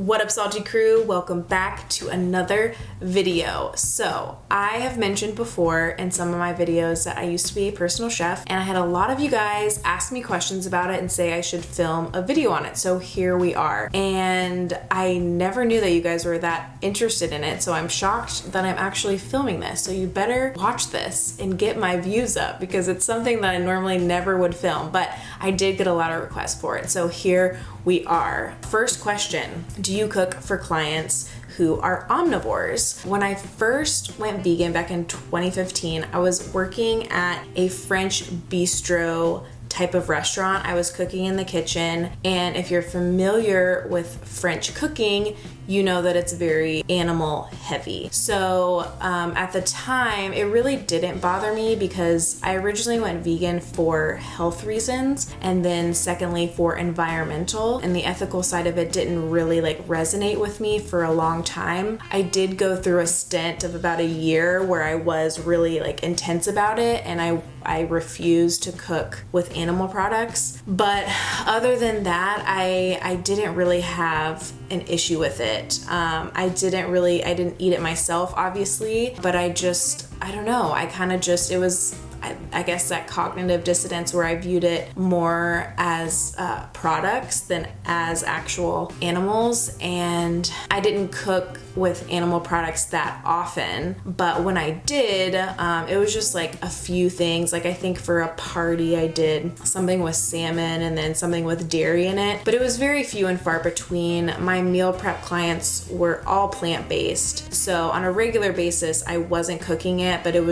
What up, Salty Crew? Welcome back to another video. So I have mentioned before in some of my videos that I used to be a personal chef, and I had a lot of you guys ask me questions about it and say I should film a video on it. So here we are. And I never knew that you guys were that interested in it, so I'm shocked that I'm actually filming this. So you better watch this and get my views up, because it's something that I normally never would film, but I did get a lot of requests for it. So here we are. First question: do you cook for clients who are omnivores? When I first went vegan back in 2015, I was working at a French bistro type of restaurant. I was cooking in the kitchen, and if you're familiar with French cooking, you know that it's very animal heavy. So at the time, it really didn't bother me because I originally went vegan for health reasons, and then secondly for environmental, and the ethical side of it didn't really resonate with me for a long time. I did go through a stint of about a year where I was really intense about it, and I refused to cook with animal products. But other than that, I didn't really have an issue with it. I didn't eat it myself, obviously, but I don't know. I guess that cognitive dissonance where I viewed it more as products than as actual animals, and I didn't cook with animal products that often. But when I did, it was just a few things. I think for a party I did something with salmon and then something with dairy in it, but it was very few and far between. My meal prep clients were all plant-based, so on a regular basis I wasn't cooking it, but it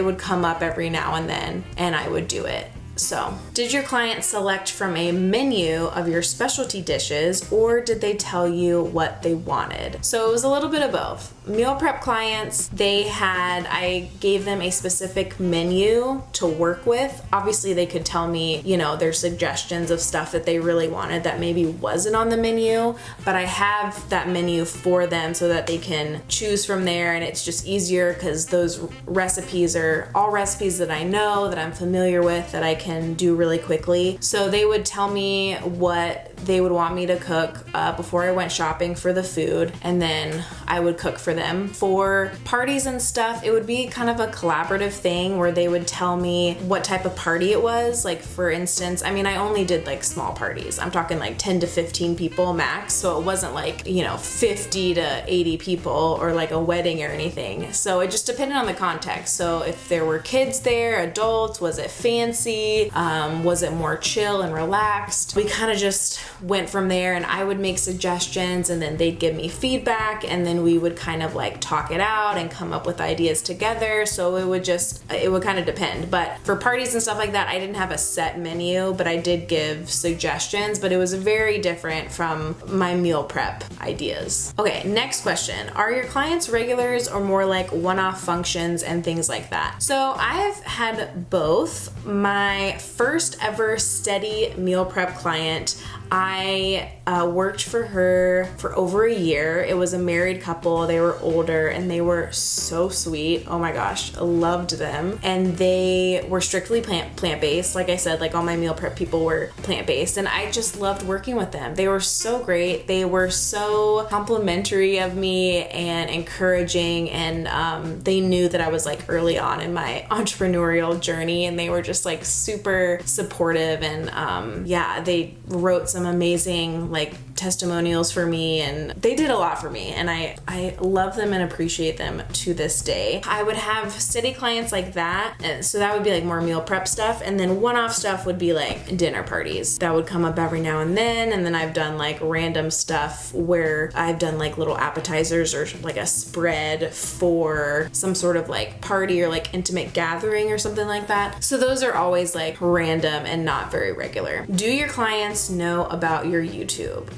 would come up every now and then and I would do it. So, did your client select from a menu of your specialty dishes, or did they tell you what they wanted? So it was a little bit of both. Meal prep clients, I gave them a specific menu to work with. Obviously they could tell me, their suggestions of stuff that they really wanted that maybe wasn't on the menu, but I have that menu for them so that they can choose from there, and it's just easier because those recipes are all recipes that I know, that I'm familiar with, that I can do really quickly. So they would tell me what they would want me to cook before I went shopping for the food, and then I would cook for them. For parties and stuff, it would be kind of a collaborative thing where they would tell me what type of party it was. For instance, I only did small parties. I'm talking 10 to 15 people max, so it wasn't 50 to 80 people or a wedding or anything. So it just depended on the context. So if there were kids there, adults, was it fancy? Was it more chill and relaxed? We kind of just went from there, and I would make suggestions and then they'd give me feedback, and then we would kind of talk it out and come up with ideas together. So it would kind of depend. But for parties and stuff like that, I didn't have a set menu, but I did give suggestions, but it was very different from my meal prep ideas. Okay, next question. Are your clients regulars or more one-off functions and things like that? So I've had both. My first ever steady meal prep client, I worked for her for over a year. It was a married couple. They were older and they were so sweet. Oh my gosh, I loved them. And they were strictly plant-based. Like I said, all my meal prep people were plant-based, and I just loved working with them. They were so great. They were so complimentary of me and encouraging, and they knew that I was early on in my entrepreneurial journey, and they were just super supportive, and they wrote some amazing testimonials for me, and they did a lot for me, and I love them and appreciate them to this day. I would have steady clients like that, and so that would be more meal prep stuff, and then one-off stuff would be dinner parties that would come up every now and then I've done random stuff where I've done little appetizers or a spread for some sort of party or intimate gathering or something like that. So those are always random and not very regular. Do your clients know about your YouTube?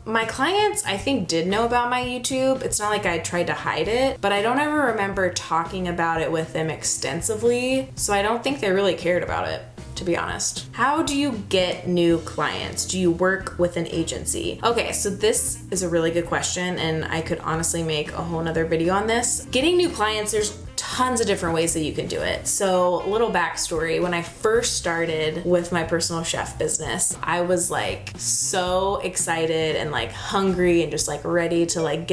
My clients, I think, did know about my YouTube. It's not like I tried to hide it, but I don't ever remember talking about it with them extensively, so I don't think they really cared about it, to be honest. How do you get new clients? Do you work with an agency? Okay, so this is a really good question, and I could honestly make a whole nother video on this. Getting new clients, there's tons of different ways that you can do it. So a little backstory, when I first started with my personal chef business, I was like so excited and like hungry and just like ready to like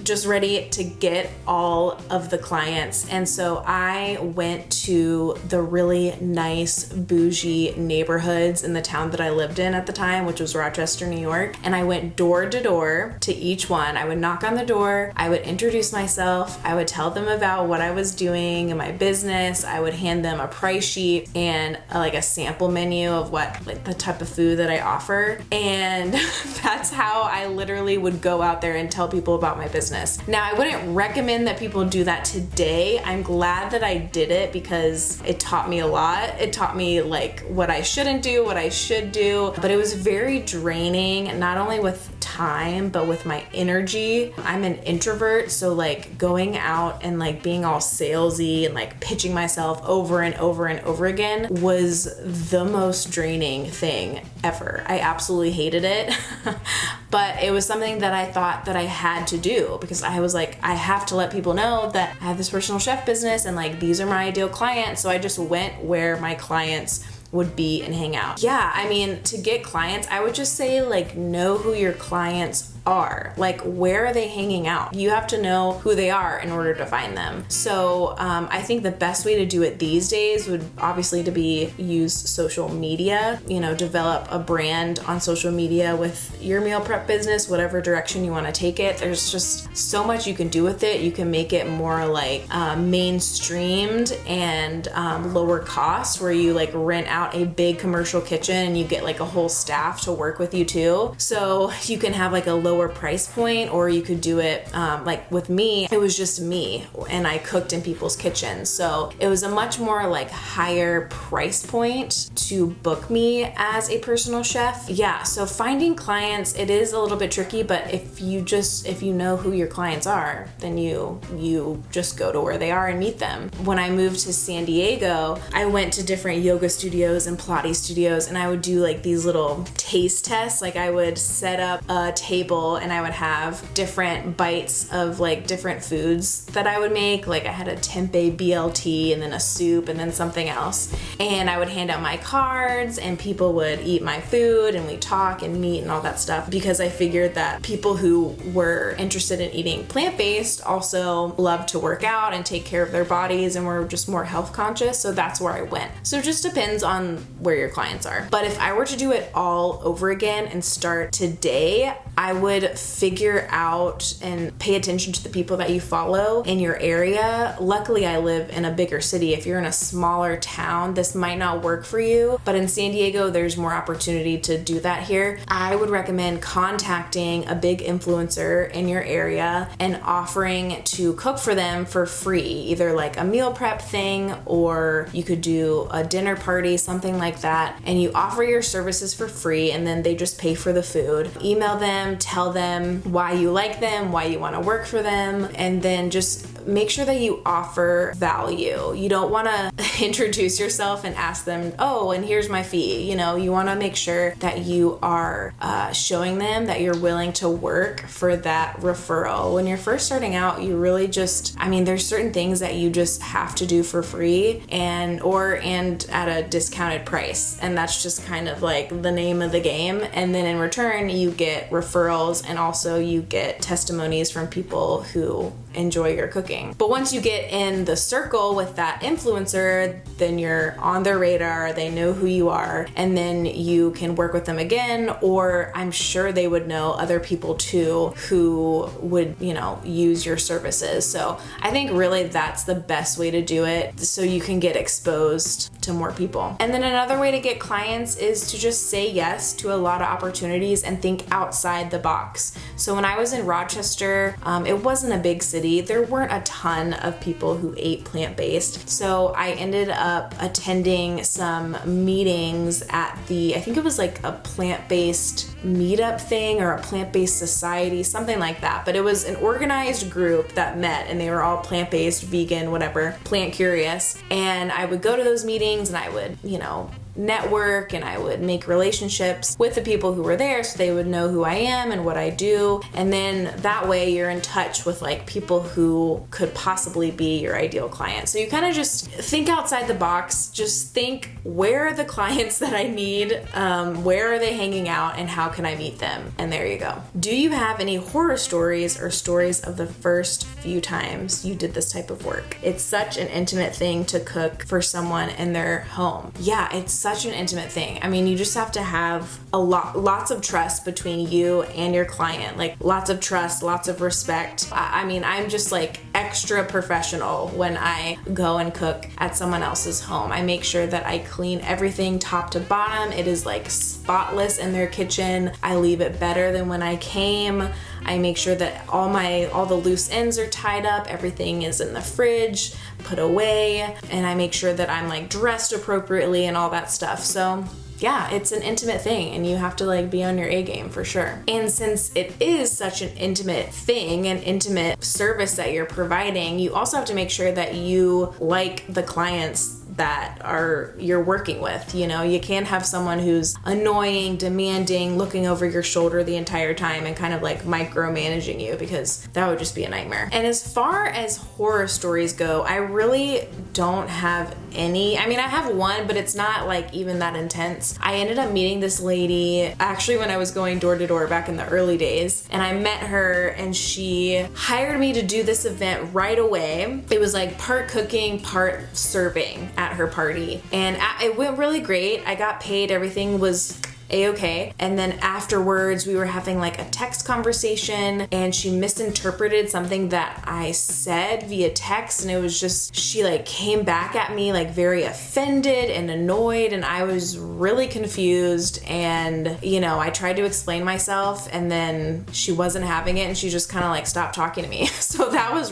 just ready to get all of the clients. And so I went to the really nice bougie neighborhoods in the town that I lived in at the time, which was Rochester, New York. And I went door to door to each one. I would knock on the door, I would introduce myself, I would tell them about what I was doing in my business, I would hand them a price sheet and like a sample menu of what like the type of food that I offer. And that's how I literally would go out there and tell people about my business. Now, I wouldn't recommend that people do that today. I'm glad that I did it because it taught me a lot. It taught me like what I shouldn't do, what I should do, but it was very draining, not only with time, but with my energy. I'm an introvert, so like going out and like being all salesy and like pitching myself over and over and over again was the most draining thing ever. I absolutely hated it. But it was something that I thought that I had to do because I was like, I have to let people know that I have this personal chef business and like these are my ideal clients. So I just went where my clients would be and hang out. Yeah, I mean, to get clients, I would just say like know who your clients are. Like, where are they hanging out? You have to know who they are in order to find them. So I think the best way to do it these days would obviously to be use social media, develop a brand on social media with your meal prep business, whatever direction you want to take it. There's just so much you can do with it. You can make it more like mainstreamed and lower cost, where you like rent out a big commercial kitchen and you get like a whole staff to work with you too. So you can have like a lower price point, or you could do it like with me, it was just me and I cooked in people's kitchens. So it was a much more like higher price point to book me as a personal chef. Yeah, so finding clients, it is a little bit tricky, but if you know who your clients are, then you just go to where they are and meet them. When I moved to San Diego, I went to different yoga studios and Pilates studios, and I would do like these little taste tests. Like I would set up a table and I would have different bites of like different foods that I would make. Like I had a tempeh BLT and then a soup and then something else. And I would hand out my cards and people would eat my food and we talk and meet and all that stuff, because I figured that people who were interested in eating plant-based also loved to work out and take care of their bodies and were just more health conscious. So that's where I went. So it just depends on where your clients are. But if I were to do it all over again and start today, I would figure out and pay attention to the people that you follow in your area. Luckily, I live in a bigger city. If you're in a smaller town, this might not work for you, but in San Diego, there's more opportunity to do that here. I would recommend contacting a big influencer in your area and offering to cook for them for free, either like a meal prep thing, or you could do a dinner party, something like that, and you offer your services for free and then they just pay for the food. Email them, tell them why you like them, why you want to work for them, and then just make sure that you offer value. You don't want to introduce yourself and ask them, oh, and here's my fee. You want to make sure that you are showing them that you're willing to work for that referral. When you're first starting out, you really there's certain things that you just have to do for free and at a discounted price. And that's just kind of like the name of the game. And then in return, you get referrals and also you get testimonies from people who enjoy your cooking. But once you get in the circle with that influencer, then you're on their radar, they know who you are, and then you can work with them again, or I'm sure they would know other people too who would, use your services. So I think really that's the best way to do it, so you can get exposed to more people. And then another way to get clients is to just say yes to a lot of opportunities and think outside the box. So when I was in Rochester, it wasn't a big city. There weren't a ton of people who ate plant-based. So I ended up attending some meetings at I think it was like a plant-based meetup thing or a plant-based society, something like that. But it was an organized group that met and they were all plant-based, vegan, whatever, plant curious. And I would go to those meetings and I would, network and I would make relationships with the people who were there so they would know who I am and what I do. And then that way you're in touch with like people who could possibly be your ideal client. So you kind of just think outside the box. Just think, where are the clients that I need? Where are they hanging out and how can I meet them? And there you go. Do you have any horror stories or stories of the first few times you did this type of work? It's such an intimate thing to cook for someone in their home. Yeah, it's such an intimate thing. I mean, you just have to have lots of trust between you and your client, like lots of trust, lots of respect. I mean, I'm just like extra professional when I go and cook at someone else's home. I make sure that I clean everything top to bottom. It is like spotless in their kitchen. I leave it better than when I came. I make sure that all the loose ends are tied up, everything is in the fridge, put away, and I make sure that I'm like dressed appropriately and all that stuff. So yeah, it's an intimate thing and you have to like be on your A game for sure. And since it is such an intimate thing, an intimate service that you're providing, you also have to make sure that you like the clients that you're working with. You know, you can't have someone who's annoying, demanding, looking over your shoulder the entire time and kind of like micromanaging you, because that would just be a nightmare. And as far as horror stories go, I really don't have any. I mean, I have one, but it's not like even that intense. I ended up meeting this lady actually when I was going door to door back in the early days, and I met her and she hired me to do this event right away. It was like part cooking, part serving at her party, and it went really great. I got paid, everything was A-okay. And then afterwards we were having like a text conversation and she misinterpreted something that I said via text, and it was just, she like came back at me like very offended and annoyed, and I was really confused. And you know, I tried to explain myself and then she wasn't having it and she just kind of like stopped talking to me. So that was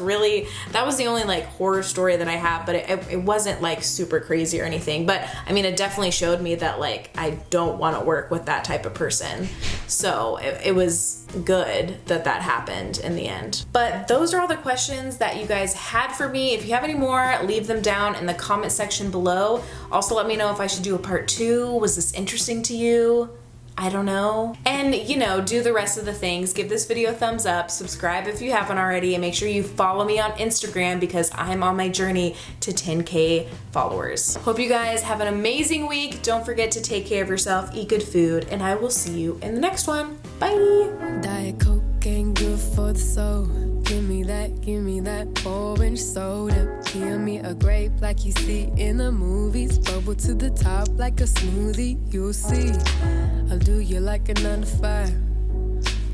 the only like horror story that I have, but it wasn't like super crazy or anything. But I mean, it definitely showed me that like I don't want to work with that type of person. So it was good that happened in the end. But those are all the questions that you guys had for me. If you have any more, leave them down in the comment section below. Also, let me know if I should do a part 2. Was this interesting to you? I don't know. And you know, do the rest of the things. Give this video a thumbs up, subscribe if you haven't already, and make sure you follow me on Instagram because I'm on my journey to 10K followers. Hope you guys have an amazing week. Don't forget to take care of yourself, eat good food, and I will see you in the next one. Bye. Diet Coke ain't good for the soul. Give me that orange soda. Give me a grape like you see in the movies. Bubble to the top like a smoothie, you'll see. I'll do you like a 9 to 5.